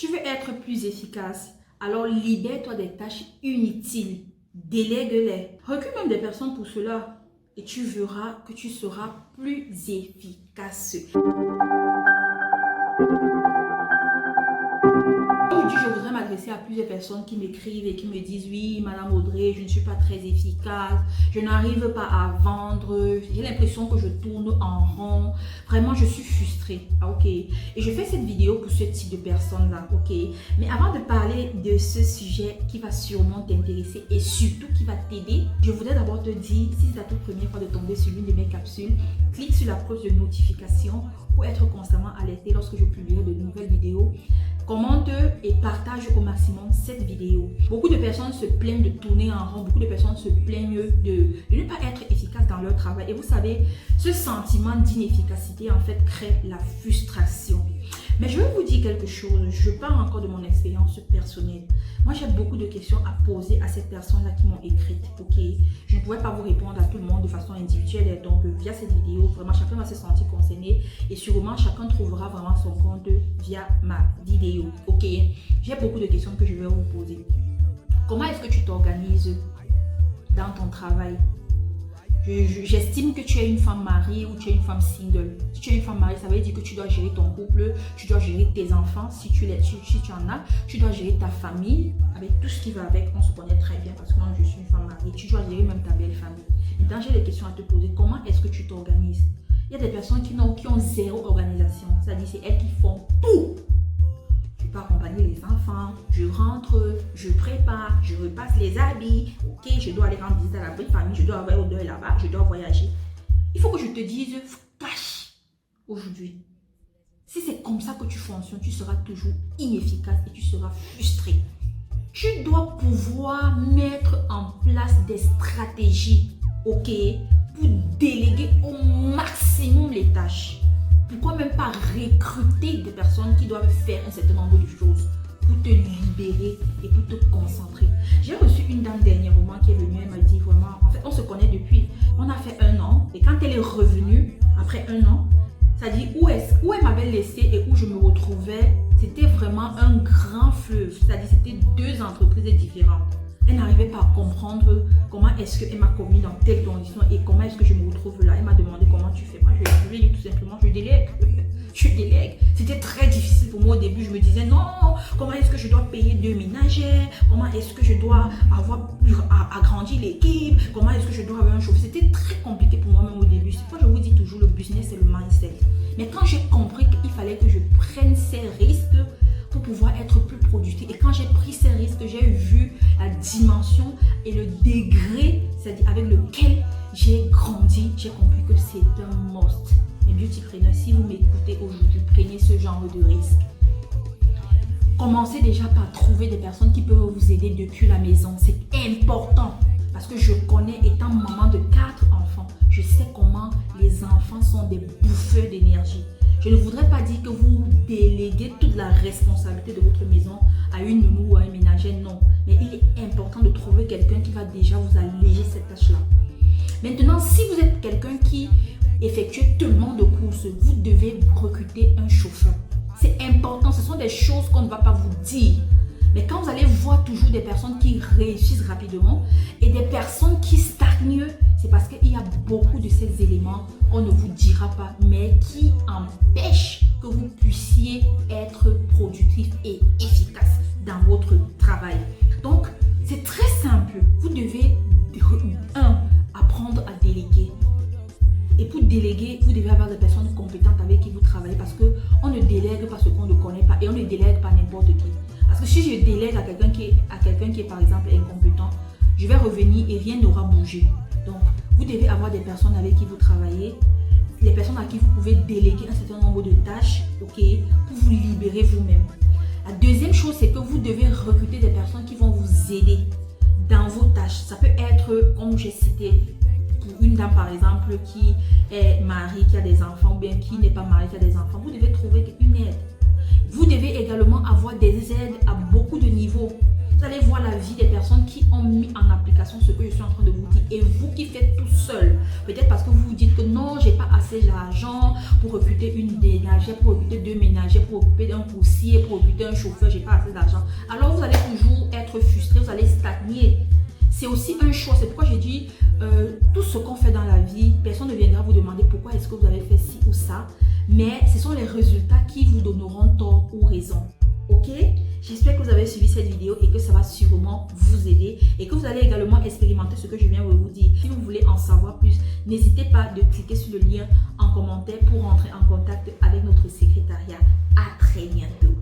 Tu veux être plus efficace, alors libère-toi des tâches inutiles, délègue-les. Recrute même des personnes pour cela et tu verras que tu seras plus efficace. Aujourd'hui, je voudrais m'adresser à plusieurs personnes qui m'écrivent et qui me disent: oui, Madame Audrey, je ne suis pas très efficace, je n'arrive pas à vendre, j'ai l'impression que je tourne en rond, vraiment je suis frustrée. Ok, et je fais cette vidéo pour ce type de personnes-là. Ok, mais avant de parler de ce sujet qui va sûrement t'intéresser et surtout qui va t'aider, je voudrais d'abord te dire, si c'est la toute première fois de tomber sur l'une de mes capsules, clique sur la cloche de notification pour être constamment alerté lorsque je publierai de nouvelles vidéos. Commente et partage au maximum cette vidéo. Beaucoup de personnes se plaignent de tourner en rond, beaucoup de personnes se plaignent de ne pas être efficaces dans leur travail. Et vous savez, ce sentiment d'inefficacité en fait crée la frustration. Mais je vais vous dire quelque chose, je parle encore de mon expérience personnelle. Moi, j'ai beaucoup de questions à poser à ces personnes-là qui m'ont écrite. Ok, je ne pourrais pas vous répondre à tout le monde de façon individuelle. Et donc, via cette vidéo, vraiment, chacun va se sentir concerné. Et sûrement, chacun trouvera vraiment son compte via ma vidéo. Ok, j'ai beaucoup de questions que je vais vous poser. Comment est-ce que tu t'organises dans ton travail? J'estime que tu es une femme mariée ou tu es une femme single. Si tu es une femme mariée, ça veut dire que tu dois gérer ton couple, tu dois gérer tes enfants, si tu en as, tu dois gérer ta famille, avec tout ce qui va avec. On se connaît très bien parce que moi je suis une femme mariée. Tu dois gérer même ta belle famille. Maintenant, j'ai des questions à te poser. Comment est-ce que tu t'organises? Il y a des personnes qui ont zéro organisation. C'est-à-dire c'est elles qui font tout. Je peux accompagner les enfants, je rentre, je prépare, je repasse les habits, ok, je dois aller rendre visite à la belle famille, je dois avoir au deuil là-bas, je dois voyager. Il faut que je te dise, cache aujourd'hui. Si c'est comme ça que tu fonctionnes, tu seras toujours inefficace et tu seras frustré. Tu dois pouvoir mettre en place des stratégies, ok, pour déléguer au maximum les tâches. Pourquoi même pas recruter des personnes qui doivent faire un certain nombre de choses pour te libérer et pour te concentrer? J'ai reçu une dame dernièrement qui est venue, elle m'a dit vraiment, en fait on se connaît depuis, on a fait 1 an et quand elle est revenue après 1 an, ça dit où elle m'avait laissé et où je me retrouvais, c'était vraiment un grand fleuve, c'est-à-dire c'était 2 entreprises différentes. Elle n'arrivait pas à comprendre comment est-ce qu'elle m'a commis dans telle condition et comment est-ce que je me retrouve là. Elle m'a demandé comment tu fais. Moi, je lui ai dit tout simplement, je délègue. Je délègue. C'était très difficile pour moi au début. Je me disais, non, comment est-ce que je dois payer 2 ménagères? Comment est-ce que je dois agrandir l'équipe? Comment est-ce que je dois avoir un chauffeur? C'était très compliqué pour moi même au début. C'est pourquoi je vous dis toujours, le business, c'est le mindset. Mais quand j'ai compris qu'il fallait que je prenne ces risques pour pouvoir être plus productif. Et quand j'ai pris ces risques, j'ai vu la dimension et le degré, c'est-à-dire avec lequel j'ai grandi, j'ai compris que c'est un must. Les beautypreneurs, si vous m'écoutez aujourd'hui, prenez ce genre de risque. Commencez déjà par trouver des personnes qui peuvent vous aider depuis la maison. C'est important parce que je connais, étant maman de 4 enfants, je sais comment les enfants sont des bouffeurs d'énergie. Je ne voudrais pas dire que vous déléguez toute la responsabilité de votre maison à une nounou ou à un ménager, non. Mais il est important de trouver quelqu'un qui va déjà vous alléger cette tâche-là. Maintenant, si vous êtes quelqu'un qui effectue tellement de courses, vous devez recruter un chauffeur. C'est important, ce sont des choses qu'on ne va pas vous dire. Mais quand vous allez voir toujours des personnes qui réussissent rapidement et des personnes qui stagnent, c'est parce qu'il y a beaucoup de ces éléments qu'on ne vous dira pas, mais qui empêchent que vous puissiez être productif et efficace dans votre travail. Donc, c'est très simple. Vous devez, apprendre à déléguer. Et pour déléguer, vous devez avoir des personnes compétentes avec qui vous travaillez parce qu'on ne délègue pas ce qu'on ne connaît pas et on ne délègue pas n'importe qui. Parce que si je délègue à quelqu'un qui est par exemple incompétent, je vais revenir et rien n'aura bougé. Donc, vous devez avoir des personnes avec qui vous travaillez, les personnes à qui vous pouvez déléguer un certain nombre de tâches, ok, pour vous libérer vous-même. La deuxième chose, c'est que vous devez recruter des personnes qui vont vous aider dans vos tâches. Ça peut être, comme j'ai cité, pour une dame par exemple qui est mariée, qui a des enfants, ou bien qui n'est pas mariée, qui a des enfants, vous devez trouver une aide. Vous devez également avoir des aides à beaucoup de niveaux. Vous allez voir la vie des personnes qui ont mis en application ce que je suis en train de vous dire. Et vous qui faites tout seul, peut-être parce que vous vous dites que non, j'ai pas assez d'argent pour recruter une ménagère, pour recruter 2 ménagères, pour occuper d'un coursier, pour recruter un chauffeur, j'ai pas assez d'argent. Alors vous allez toujours être frustré, vous allez stagner. C'est aussi un choix. C'est pourquoi j'ai dit, tout ce qu'on fait dans la vie, personne ne viendra vous demander pourquoi est-ce que vous avez fait ci ou ça. Mais ce sont les résultats qui vous donneront tort ou raison. Ok? J'espère que vous avez suivi cette vidéo et que ça va sûrement vous aider et que vous allez également expérimenter ce que je viens de vous dire. Si vous voulez en savoir plus, n'hésitez pas de cliquer sur le lien en commentaire pour rentrer en contact avec notre secrétariat. À très bientôt.